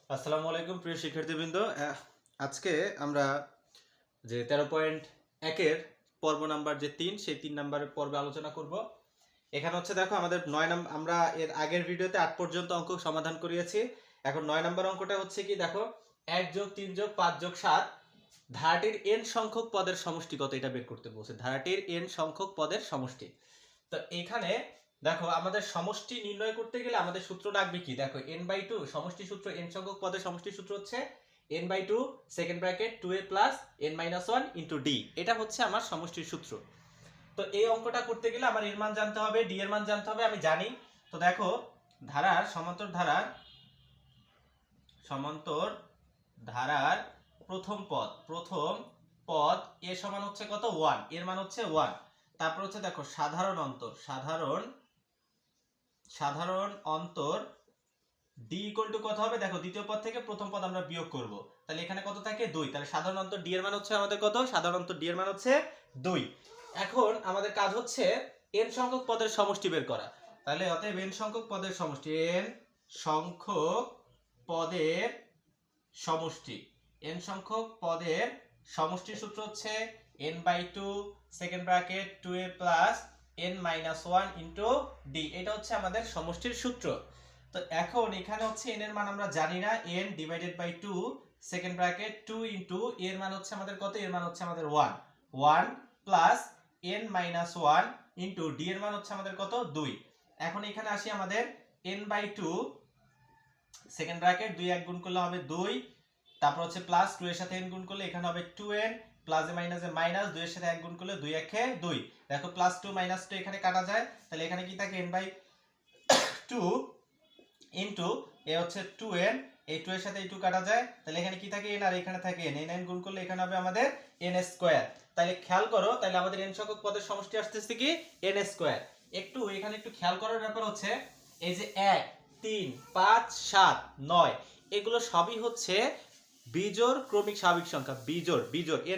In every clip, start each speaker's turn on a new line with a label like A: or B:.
A: আসসালামু আলাইকুম প্রিয় শিক্ষার্থীবৃন্দ। আজকে আমরা যে 13.1 পর্ব নাম্বার যে 3 সেই 3 নাম্বারের পর্বে আলোচনা করব। এখানে হচ্ছে দেখো আমাদের 9 নাম্বার, আমরা এর আগের ভিডিওতে 8 পর্যন্ত অঙ্ক সমাধান করিয়েছি। এখন 9 নাম্বার অঙ্কটা হচ্ছে কি, দেখো 1 + 3 + 5 + 7 ধারাটির n সংখ্যক পদের সমষ্টি কত, এটা বের করতে বলছে। ধারাটির n সংখ্যক পদের সমষ্টি। তো এখানে দেখো আমাদের সমষ্টি নির্ণয় করতে গেলে আমাদের সূত্র লাগবে কি, দেখো n/2 সমষ্টি সূত্র, n সংখ্যক পদের সমষ্টি সূত্র হচ্ছে n/2 second bracket 2a + n-1 * d। এটা হচ্ছে আমার সমষ্টির সূত্র। তো এই অঙ্কটা করতে গেলে আমার এর মান জানতে হবে, d এর মান জানতে হবে, আমি জানি। তো দেখো ধারার সমান্তর ধারার প্রথম পদ a সমান হচ্ছে কত, 1, এর মান হচ্ছে 1। তারপর হচ্ছে দেখো সাধারণ অন্তর d = কত হবে, দেখো দ্বিতীয় পদ থেকে প্রথম পদ আমরা বিয়োগ করব, তাহলে এখানে কত থাকে, 2। তাহলে সাধারণ অন্তর d এর মান হচ্ছে আমাদের কত, সাধারণ অন্তর d এর মান হচ্ছে 2। এখন আমাদের কাজ হচ্ছে n সংখ্যক পদের সমষ্টি বের করা। তাহলে অতএব n সংখ্যক পদের সমষ্টি, n সংখ্যক পদের সমষ্টির সূত্র হচ্ছে n/2 second bracket 2a + n-1 * d। এটা হচ্ছে আমাদের সমষ্টির সূত্র। তো এখন এখানে হচ্ছে n এর মান আমরা জানি না, n/2 সেকেন্ড ব্র্যাকেট 2 * এর মান হচ্ছে আমাদের কত, এর মান হচ্ছে আমাদের 1 + n-1 * d এর মান হচ্ছে আমাদের কত, 2। এখন এখানে আসি আমাদের n/2 সেকেন্ড ব্র্যাকেট 2 1 গুণ করলে হবে 2, তারপর হচ্ছে প্লাস 2 এর সাথে n গুণ করলে এখানে হবে 2n, প্লাস এ মাইনাস এ মাইনাস, 2 এর সাথে 1 গুণ করলে 2 1 এ 2। দেখো প্লাস 2 মাইনাস 2 এখানে কাটা যায়, তাহলে এখানে কি থাকে, n/2 এ হচ্ছে 2n, এই 2 এর সাথে এই 2 কাটা যায়, তাহলে এখানে কি থাকে, n, আর এখানে থাকে n, n গুণ করলে এখানে হবে আমাদের n²। তাহলে খেয়াল করো, তাহলে আমাদের n সংখ্যক পদের সমষ্টি আসছে কি, n²। এখানে একটু খেয়াল করার ব্যাপার হচ্ছে, এই যে 1 3 5 7 9 এগুলো সবই হচ্ছে বিজোড় ক্রমিক স্বাভাবিক সংখ্যা। বিজোড়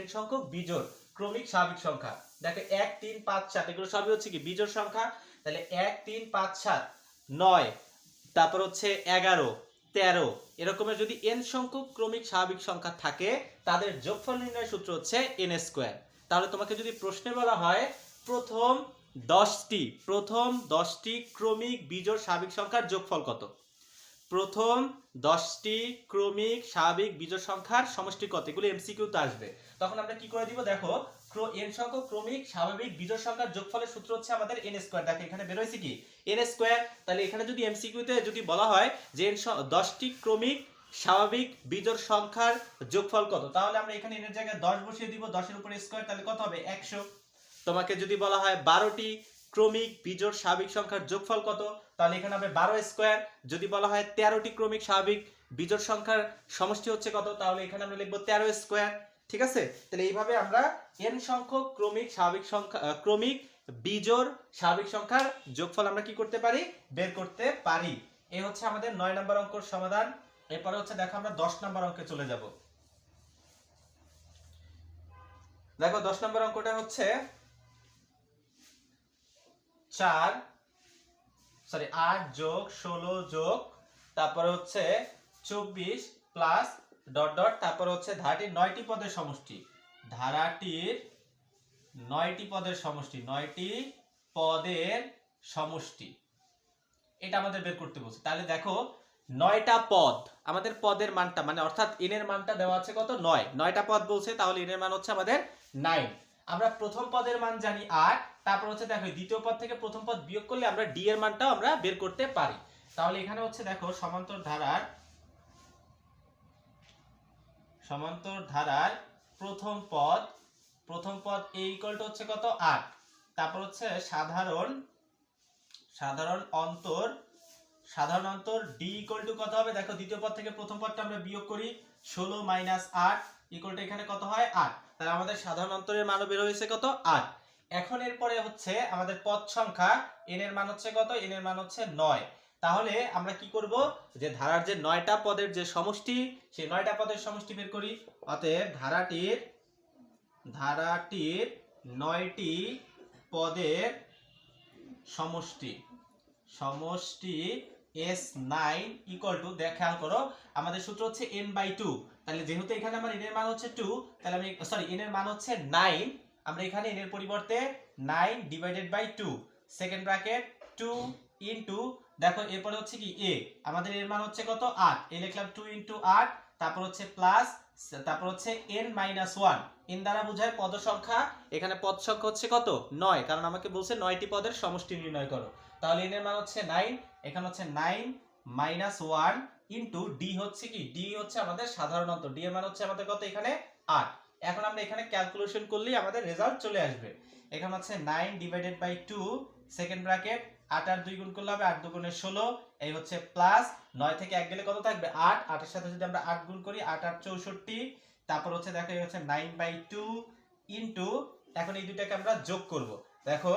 A: n সংখ্যক বিজোড় ক্রমিক স্বাভাবিক সংখ্যা। দেখো 1 3 5 7 এগুলো সবই হচ্ছে কি বিজোড় সংখ্যা। তাহলে 1 3 5 7 9, তারপর হচ্ছে 11 13 এরকমের যদি n সংখ্যক ক্রমিক স্বাভাবিক সংখ্যা থাকে, তাদের যোগফল নির্ণয়ের সূত্র হচ্ছে n²। তাহলে তোমাকে যদি প্রশ্নে বলা হয় প্রথম 10টি ক্রমিক বিজোড় স্বাভাবিক সংখ্যার যোগফল কত, প্রথম 10টি ক্রমিক স্বাভাবিক বিজোড় সংখ্যার সমষ্টি কত, এগুলো এমসিকিউতে আসবে। তখন আমরা কি করে দিব, দেখো n সংখ্যক ক্রমিক স্বাভাবিক বিজোড় সংখ্যার যোগফলের সূত্র হচ্ছে আমাদের n²। দেখো এখানে বের হইছে কি, n²। তাহলে এখানে যদি এমসিকিউতে যদি বলা হয় যে 10টি ক্রমিক স্বাভাবিক বিজোড় সংখ্যার যোগফল কত, তাহলে আমরা এখানে n এর জায়গায় 10 বসিয়ে দিব, 10 এর উপর স্কয়ার, তাহলে কত হবে, 100। তোমাকে যদি বলা হয় 12টি ক্রমিক বিজোড় স্বাভাবিক সংখ্যার যোগফল কত, তাহলে এখানে হবে 12²। যদি বলা হয় 13টি ক্রমিক স্বাভাবিক বিজোড় সংখ্যার সমষ্টি হচ্ছে কত, তাহলে এখানে আমরা লিখব 13²। ঠিক আছে, তাহলে এইভাবে আমরা n সংখ্যক ক্রমিক বিজোড় স্বাভাবিক সংখ্যার যোগফল আমরা কি করতে পারি, বের করতে পারি। এই হচ্ছে আমাদের 9 নম্বর অঙ্কের সমাধান। এরপরে হচ্ছে দেখো আমরা 10 নম্বর অঙ্কে চলে যাব। দেখো 10 নম্বর অঙ্কটা হচ্ছে 8 + 16 তারপরে হচ্ছে 24 প্লাস ডট ডট, তারপর হচ্ছে ধারাটির 9টি পদের সমষ্টি। ধারাটির 9টি পদের সমষ্টি এটা আমাদের বের করতে বলছে। তাহলে দেখো 9টা পদ, আমাদের পদের মানটা মানে অর্থাৎ n এর মানটা দেওয়া আছে কত, 9। 9টা পদ বলছে, তাহলে n এর মান হচ্ছে আমাদের 9। আমরা প্রথম পদের মান জানি 8, তারপর হচ্ছে দেখো দ্বিতীয় পদ থেকে প্রথম পদ বিয়োগ করলে আমরা d এর মানটাও আমরা বের করতে পারি। তাহলে এখানে হচ্ছে দেখো সমান্তর ধারার প্রথম পদ a = হচ্ছে কত, 8। তারপর হচ্ছে সাধারণ অন্তর d = কত হবে, দেখো দ্বিতীয় পদ থেকে প্রথম পদটা আমরা বিয়োগ করি, 16 - 8 = এখানে কত হয়, 8। তাহলে আমাদের সাধারণ অন্তরের মানও বের হয়েছে কত, 8। এখন এরপরে হচ্ছে আমাদের পদ সংখ্যা n এর মান হচ্ছে কত, n এর মান হচ্ছে 9। তাহলে আমরা কি করব, যে ধারার যে 9টা পদের যে সমষ্টি, সেই 9টা পদের সমষ্টি বের করি। অতএব ধারাটির 9টি পদের সমষ্টি s9 ইকুয়াল টু, খেয়াল করো আমাদের সূত্র হচ্ছে n/2, তাহলে যেহেতু এখানে আমার n এর মান হচ্ছে 2, তাহলে আমি n এর মান হচ্ছে 9, আমরা এখানে n এর পরিবর্তে 9 divided by 2 second bracket 2 into, দেখো এরপরে হচ্ছে কি a, আমাদের এর মান হচ্ছে কত 8, এই লিখলাম 2 ইনটু 8, তারপর হচ্ছে প্লাস, তারপর হচ্ছে n-1, n দ্বারা বোঝায় পদ সংখ্যা, এখানে পদ সংখ্যা হচ্ছে কত 9, কারণ আমাকে বলছে 9টি পদের সমষ্টি নির্ণয় করো, তাহলে n এর মান হচ্ছে 9, এখানে হচ্ছে 9 -1 ইনটু d হচ্ছে কি, d হচ্ছে আমাদের সাধারণ অন্তর, d এর মান হচ্ছে আমাদের কত এখানে 8, এখন আমরা এখানে ক্যালকুলেশন করলেই আমাদের রেজাল্ট চলে আসবে, এখানে হচ্ছে 9 ডিভাইডেড বাই 2 সেকেন্ড ব্র্যাকেট 8 আর 2 গুণ করলে হবে 8 দুগুণে 16, এই হচ্ছে প্লাস 9 থেকে 1 গেলে কত থাকবে 8, 8 এর সাথে যদি আমরা 8 গুণ করি 8 আর 64, তারপর হচ্ছে দেখো এই হচ্ছে 9/2 ইনটু, এখন এই দুটাকে আমরা যোগ করব, দেখো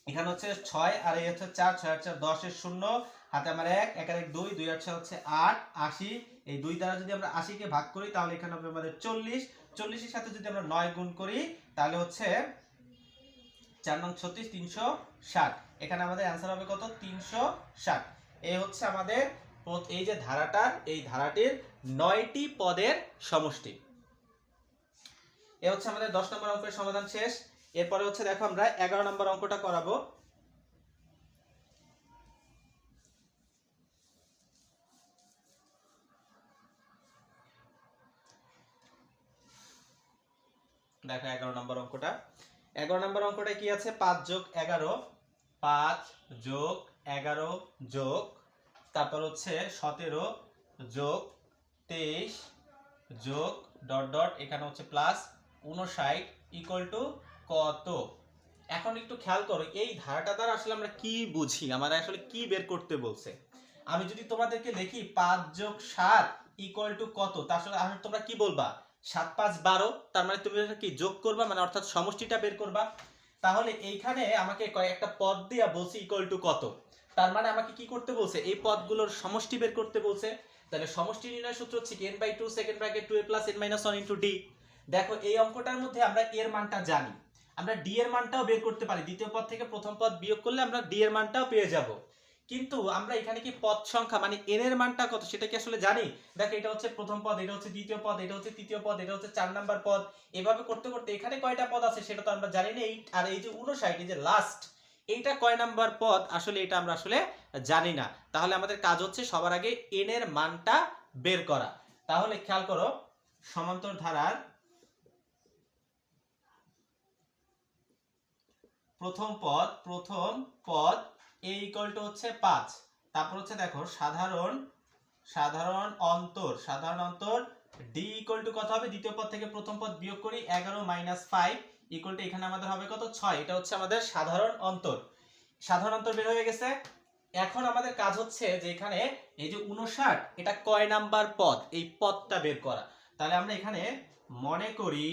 A: এখানে হচ্ছে 6 আর এই হচ্ছে 4, 6 আর 4 10 এর 0, হাতে আমার 1, 1 আর 1 2, 2 আর 6 হচ্ছে 8, 80, এই 2 দ্বারা যদি আমরা 80 কে ভাগ করি তাহলে এখানে হবে আমাদের 40, 40 এর সাথে যদি আমরা 9 গুণ করি তাহলে হচ্ছে 4 নং 36 360, এখানে আমাদের অ্যানসার হবে কত 360, এই হচ্ছে আমাদের এই যে ধারাটার, এই ধারাটির 9টি পদের সমষ্টি। এই হচ্ছে আমাদের 10 নম্বর অঙ্কের সমাধান শেষ। এরপরে হচ্ছে দেখো আমরা 11 নম্বর অঙ্কটা করাবো। দেখো 11 নম্বর অঙ্কটা, 11 নম্বর অঙ্কটা কি আছে 5 যোগ 11, 5 যোগ 11 যোগ, তারপর হচ্ছে 17 যোগ 23 যোগ ডট ডট, এখানে হচ্ছে প্লাস 59 ইকুয়াল টু কত। এখন একটু খেয়াল করো এই ধারাটা দ্বারা আসলে আমরা কি বুঝি, আমরা আসলে কি বের করতে বলছে। আমি যদি তোমাদেরকে লিখি 5 যোগ 7 ইকুয়াল টু কত, তা আসলে তোমরা কি বলবা 7 5 12, তার মানে তুমি কি যোগ করবা, মানে অর্থাৎ সমষ্টিটা বের করবা। তাহলে এইখানে আমাকে কয়েকটা পদ দিয়া বলছে ইকুয়াল টু কত, তার মানে আমাকে কি করতে বলছে এই পদগুলোর সমষ্টি বের করতে বলছে। তাহলে সমষ্টি নির্ণয় সূত্র হচ্ছে n/2 second bracket 2a + n-1 * d। দেখো এই অঙ্কটার মধ্যে আমরা এর মানটা জানি, আমরা d এর মানটাও বের করতে পারি, দ্বিতীয় পদ থেকে প্রথম পদ বিয়োগ করলে আমরা d এর মানটাও পেয়ে যাব, কিন্তু আমরা এখানে কি পদ সংখ্যা মানে n এর মানটা কত সেটা কি আসলে জানি। দেখো এটা হচ্ছে প্রথম পদ, এটা হচ্ছে দ্বিতীয় পদ, এটা হচ্ছে তৃতীয় পদ, এটা হচ্ছে 4 নাম্বার পদ, এভাবে করতে করতে এখানে কয়টা পদ আছে সেটা তো আমরা জানি না। আর এই যে 59 এই যে লাস্ট, এইটা কয় নাম্বার পদ আসলে এটা আমরা আসলে জানি না। তাহলে আমাদের কাজ হচ্ছে সবার আগে n এর মানটা বের করা। তাহলে খেয়াল করো সমান্তর ধারার প্রথম পদ a ইকুয়াল টু হচ্ছে 5, তারপর হচ্ছে দেখো সাধারণ অন্তর d ইকুয়াল টু কত হবে, দ্বিতীয় পদ থেকে প্রথম পদ বিয়োগ করি 11 - 5 ইকুয়াল টু এখানে আমাদের হবে কত 6, এটা হচ্ছে আমাদের সাধারণ অন্তর বের হয়ে গেছে। এখন আমাদের কাজ হচ্ছে যে এখানে এই যে 59 এটা কয় নাম্বার পদ, এই পদটা বের করা। তাহলে আমরা এখানে মনে করি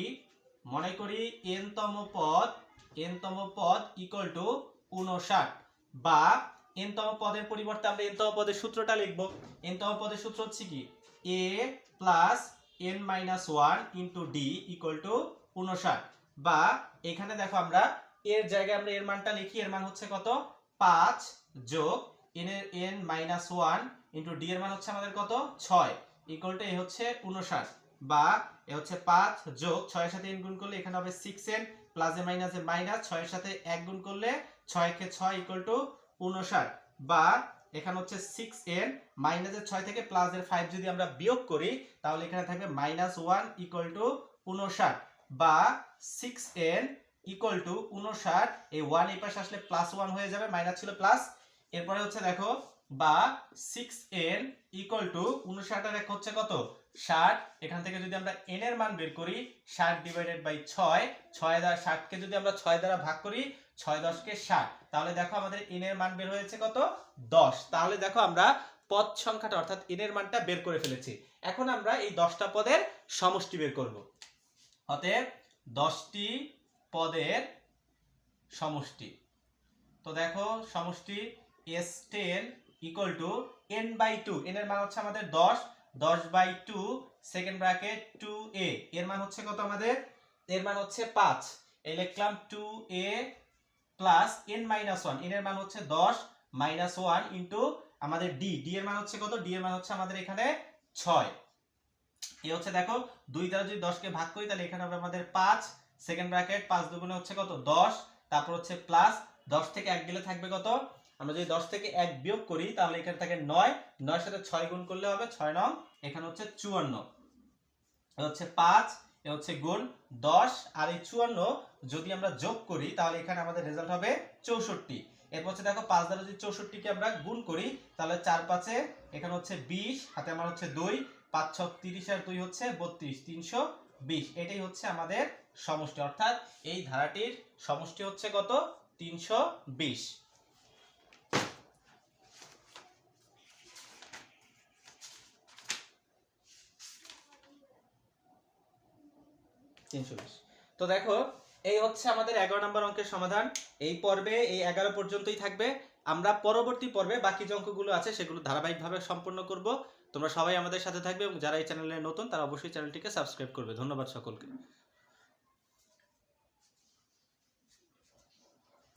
A: n তম পদ ইকুয়াল টু 59, বা n তম পদের পরিবর্তে আমরা n তম পদের সূত্রটা লিখব। n তম পদের সূত্র হচ্ছে কি a + n-1 * d equal to 59, বা এখানে দেখো আমরা এর জায়গায় আমরা এর মানটা লিখি, এর মান হচ্ছে কত 5 যোগ n-1 * d এর মান হচ্ছে আমাদের কত 6 ইকুয়াল টু এই হচ্ছে 59, বা এ হচ্ছে 5 যোগ 6 এর সাথে n গুণ করলে এখানে হবে 6n প্লাস এ মাইনাস এ মাইনাস, 6 এর সাথে 1 গুণ করলে 6 কে 6 ইকুয়াল টু 59, বা এখানে হচ্ছে 6n মাইনাস এর 6 থেকে প্লাস এর 5 যদি আমরা বিয়োগ করি তাহলে এখানে থাকবে -1 ইকুয়াল টু 59, বা 6n ইকুয়াল টু 59, এই 1 এই পাশে আসলে +1 হয়ে যাবে, মাইনাস ছিল প্লাস, এরপরে হচ্ছে দেখো বা 6n ইকুয়াল টু 59 আর 1 হচ্ছে কত 60, এখান থেকে যদি আমরা n এর মান বের করি 60 ডিভাইডেড বাই 6, 6 দ্বারা 60 কে যদি আমরা 6 দ্বারা ভাগ করি 6 10 কে 60, তাহলে দেখো আমাদের n এর মান বের হয়েছে কত 10। তাহলে দেখো আমরা পদ সংখ্যাটা অর্থাৎ n এর মানটা বের করে ফেলেছি। এখন আমরা এই 10টা পদের সমষ্টি বের করব। অতএব 10টি পদের সমষ্টি, তো দেখো সমষ্টি s10 equal to n/2, n এর মান হচ্ছে আমাদের 10/2 সেকেন্ড ব্র্যাকেট 2a, এর মান হচ্ছে কত আমাদের, এর মান হচ্ছে 5, এই লিখলাম 2a + n-1, n এর মান হচ্ছে 10 - 1 ইনটু আমাদের ডি এর মান হচ্ছে কত? ডি এর মান হচ্ছে আমাদের এখানে 6। এই হচ্ছে দেখো 2 দ্বারা যদি 10 কে ভাগ করি তাহলে এখানে হবে আমাদের 5, সেকেন্ড ব্র্যাকেট 5 দুগুণে হচ্ছে কত? 10, তারপর হচ্ছে প্লাস 10 থেকে 1 গেলে থাকবে কত? আমরা যদি 10 থেকে 1 বিয়োগ করি তাহলে এখানে থাকে 9, 9 এর সাথে 6 গুণ করলে হবে 6 নং, এখানে হচ্ছে 54। এ হচ্ছে 5, এ হচ্ছে গুণ 10 আর এই 54 যদি আমরা যোগ করি তাহলে এখানে আমাদের রেজাল্ট হবে 64। এরপর হচ্ছে দেখো 5 দ্বারা যদি 64 কে আমরা গুণ করি তাহলে 4 5 এ এখানে হচ্ছে 20, হাতে আমার হচ্ছে 2, 5 6 30 আর 2 হচ্ছে 32, 320। এটাই হচ্ছে আমাদের সমষ্টি, অর্থাৎ এই ধারাটির সমষ্টি হচ্ছে কত? 320। তো দেখো এই হচ্ছে আমাদের 11 নম্বর অঙ্কের সমাধান। এই পর্বে এই 11 পর্যন্তই থাকবে। আমরা পরবর্তী পর্বে বাকি যে অঙ্কগুলো আছে সেগুলো ধারাবাহিকভাবে সম্পন্ন করব। তোমরা সবাই আমাদের সাথে থাকবে এবং যারা এই চ্যানেলে নতুন তারা অবশ্যই চ্যানেলটিকে সাবস্ক্রাইব করবে। ধন্যবাদ সকলকে।